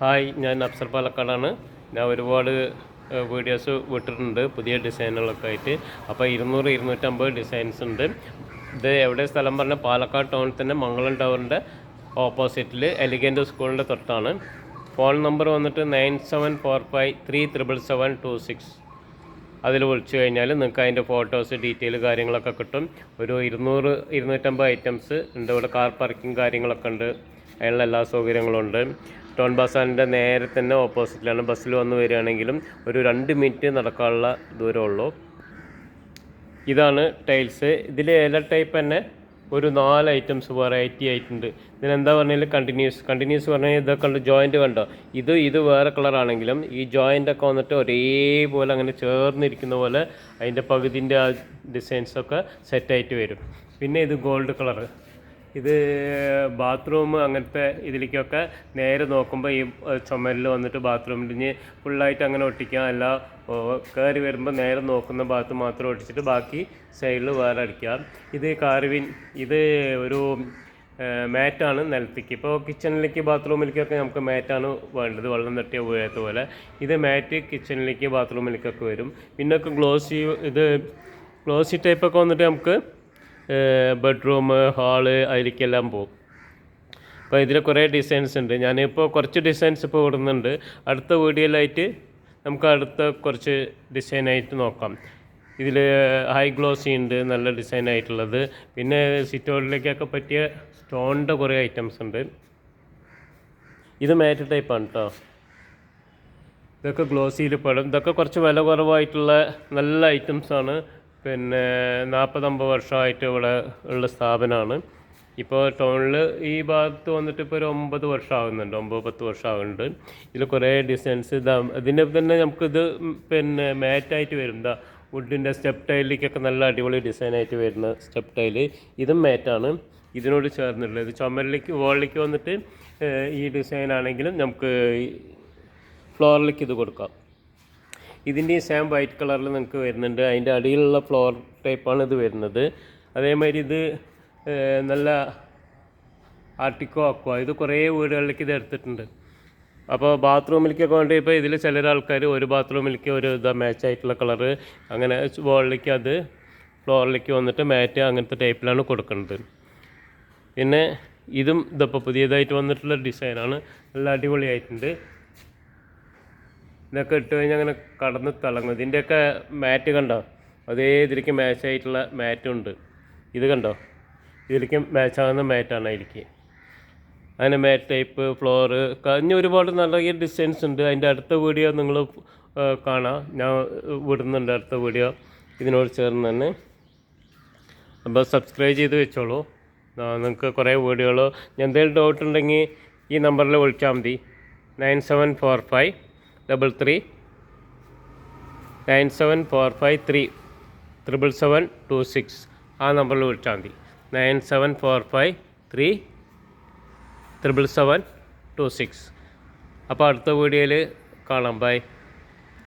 Hi, ഞാൻ അഫ്സർ പാലക്കാടാണ്. ഞാൻ ഒരുപാട് വീഡിയോസ് വിട്ടിട്ടുണ്ട് പുതിയ ഡിസൈനുകളൊക്കെ ആയിട്ട്. അപ്പോൾ 200-250 ഡിസൈൻസ് ഉണ്ട്. ഇത് എവിടെ സ്ഥലം പറഞ്ഞാൽ പാലക്കാട് ടൗണിൽ തന്നെ മംഗളം ടവറിൻ്റെ ഓപ്പോസിറ്റിൽ എലിഗൻറ്റ് സ്കൂളിൻ്റെ തൊട്ടാണ്. ഫോൺ നമ്പർ വന്നിട്ട് 9745377726. അതിൽ വിളിച്ചു കഴിഞ്ഞാൽ നിങ്ങൾക്ക് അതിൻ്റെ ഫോട്ടോസ് ഡീറ്റെയിൽ കാര്യങ്ങളൊക്കെ കിട്ടും. ഒരു 200-250 ഐറ്റംസ് ഉണ്ട്. ഇവിടെ കാർ പാർക്കിംഗ് കാര്യങ്ങളൊക്കെ ഉണ്ട്. അതിനുള്ള എല്ലാ സൗകര്യങ്ങളും ഉണ്ട്. ടൗൺ ബസാറിൻ്റെ നേരെ തന്നെ ഓപ്പോസിറ്റിലാണ്. ബസ്സിൽ വന്ന് വരികയാണെങ്കിലും ഒരു 2 മിനിറ്റ് നടക്കാനുള്ള ദൂരമുള്ളൂ. ഇതാണ് ടൈൽസ്. ഇതിൽ ഏല ടൈപ്പ് തന്നെ ഒരു 4 ഐറ്റംസ് വെറൈറ്റി ആയിട്ടുണ്ട്. ഇതിനെന്താ പറഞ്ഞാൽ കണ്ടിന്യൂസ് പറഞ്ഞാൽ ഇതൊക്കെ ഉണ്ട്. ജോയിൻ്റ് കണ്ടോ, ഇത് വേറെ കളറാണെങ്കിലും ഈ ജോയിൻ്റൊക്കെ വന്നിട്ട് ഒരേപോലെ അങ്ങനെ ചേർന്നിരിക്കുന്ന പോലെ അതിൻ്റെ പകുതിൻ്റെ ആ ഡിസൈൻസൊക്കെ സെറ്റായിട്ട് വരും. പിന്നെ ഇത് ഗോൾഡ് കളറ്. ഇത് ബാത്റൂം അങ്ങനത്തെ ഇതിലേക്കൊക്കെ നേരെ നോക്കുമ്പോൾ ഈ ചുമരിൽ വന്നിട്ട് ബാത്റൂമിന് ഫുള്ളായിട്ട് അങ്ങനെ ഒട്ടിക്കാം. അല്ല കയറി വരുമ്പോൾ നേരെ നോക്കുന്ന ഭാഗത്ത് മാത്രം ഒട്ടിച്ചിട്ട് ബാക്കി സൈഡിൽ വേറെ അടിക്കാം. ഇത് ഒരു മാറ്റാണ് നിലത്തേക്ക്. ഇപ്പോൾ കിച്ചണിലേക്ക് ബാത്റൂമിലേക്കൊക്കെ നമുക്ക് മാറ്റാണ് വേണ്ടത്, വെള്ളം തട്ടിയ വീഴാത്ത പോലെ. ഇത് മാറ്റ് കിച്ചണിലേക്ക് ബാത്റൂമിലേക്കൊക്കെ വരും. പിന്നൊക്കെ ഗ്ലോസി ടൈപ്പൊക്കെ വന്നിട്ട് നമുക്ക് ബെഡ്റൂം, ഹാള് അതിലേക്കെല്ലാം പോകും. അപ്പോൾ ഇതിൽ കുറേ ഡിസൈൻസ് ഉണ്ട്. ഞാനിപ്പോൾ കുറച്ച് ഡിസൈൻസ് ഇപ്പോൾ ഇടുന്നുണ്ട്. അടുത്ത വീഡിയോയിലായിട്ട് നമുക്ക് അടുത്ത കുറച്ച് ഡിസൈനായിട്ട് നോക്കാം. ഇതിൽ ഹൈ ഗ്ലോസി ഉണ്ട്, നല്ല ഡിസൈനായിട്ടുള്ളത്. പിന്നെ സിറ്റൗട്ടിലേക്കൊക്കെ പറ്റിയ സ്റ്റോണിൻ്റെ കുറേ ഐറ്റംസ് ഉണ്ട്. ഇത് മാറ്റ് ടൈപ്പാണ് കേട്ടോ. ഇതൊക്കെ ഗ്ലോസിയിൽ പെടും. ഇതൊക്കെ കുറച്ച് വില കുറവായിട്ടുള്ള നല്ല ഐറ്റംസാണ്. പിന്നെ 40-50 വർഷമായിട്ട് ഇവിടെ ഉള്ള സ്ഥാപനമാണ്. ഇപ്പോൾ ടൗണിൽ ഈ ഭാഗത്ത് വന്നിട്ട് ഇപ്പോൾ ഒരു 9 വർഷം ആകുന്നുണ്ട്, 9-10 വർഷം ആകുന്നുണ്ട്. ഇതിൽ കുറേ ഡിസൈൻസ് ഇതിൻ്റെ തന്നെ നമുക്കിത് പിന്നെ മാറ്റായിട്ട് വരും. വുഡിൻ്റെ സ്റ്റെപ്പ് ടൈലിലേക്കൊക്കെ നല്ല അടിപൊളി ഡിസൈനായിട്ട് വരുന്ന സ്റ്റെപ്പ് ടൈല്. ഇതും മാറ്റാണ്, ഇതിനോട് ചേർന്നിട്ടുള്ളത്. ഇത് ചുമരിലേക്ക് വോളിലേക്ക് വന്നിട്ട് ഈ ഡിസൈനാണെങ്കിലും നമുക്ക് ഫ്ലോറിലേക്ക് ഇത് കൊടുക്കാം. ഇതിൻ്റെ സെയിം വൈറ്റ് കളറിൽ നിങ്ങൾക്ക് വരുന്നുണ്ട്. അതിൻ്റെ അടിയിലുള്ള ഫ്ലോർ ടൈപ്പാണ് ഇത് വരുന്നത്. അതേമാതിരി ഇത് നല്ല ആർട്ടിക്കോ അക്വ, ഇത് കുറേ വീടുകളിലേക്ക് ഇത് എടുത്തിട്ടുണ്ട്. അപ്പോൾ ബാത്റൂമിലേക്കൊക്കെ വേണ്ടി ഇപ്പോൾ ഇതിൽ ചില ആൾക്കാർ ഒരു ബാത്റൂമിലേക്ക് ഒരു മാച്ചായിട്ടുള്ള കളറ് അങ്ങനെ വോളിലേക്ക് അത് ഫ്ലോറിലേക്ക് വന്നിട്ട് മാറ്റ് അങ്ങനത്തെ ടൈപ്പിലാണ് കൊടുക്കുന്നത്. പിന്നെ ഇതിപ്പോൾ പുതിയതായിട്ട് വന്നിട്ടുള്ള ഡിസൈനാണ്, നല്ല അടിപൊളിയായിട്ടുണ്ട്. ഇതൊക്കെ ഇട്ട് കഴിഞ്ഞാൽ അങ്ങനെ കടന്ന് തിളങ്ങും. ഇതിൻ്റെയൊക്കെ മാറ്റ് കണ്ടോ, അതേ ഇതിലേക്ക് മാച്ചായിട്ടുള്ള മാറ്റുണ്ട്. ഇത് കണ്ടോ, ഇതിലേക്ക് മാച്ചാകുന്ന മാറ്റാണ് അതിലേക്ക്. അങ്ങനെ മാറ്റ് ടൈപ്പ് ഫ്ലോറ് കഴിഞ്ഞ ഒരുപാട് നല്ല ഡിസൈൻസ് ഉണ്ട്. അതിൻ്റെ അടുത്ത വീഡിയോ നിങ്ങൾ കാണാം, ഞാൻ വിടുന്നുണ്ട് അടുത്ത വീഡിയോ ഇതിനോട് ചേർന്ന് തന്നെ. അപ്പോൾ സബ്സ്ക്രൈബ് ചെയ്ത് വെച്ചോളൂ. നിങ്ങൾക്ക് കുറേ വീഡിയോകൾ. എന്തെങ്കിലും ഡൗട്ട് ഉണ്ടെങ്കിൽ ഈ നമ്പറിൽ വിളിച്ചാൽ മതി. 9745 ആ നമ്പറിൽ വിളിച്ചാൽ മതി. 9745 അപ്പോൾ അടുത്ത വീഡിയോയിൽ കാണാം. ബൈ.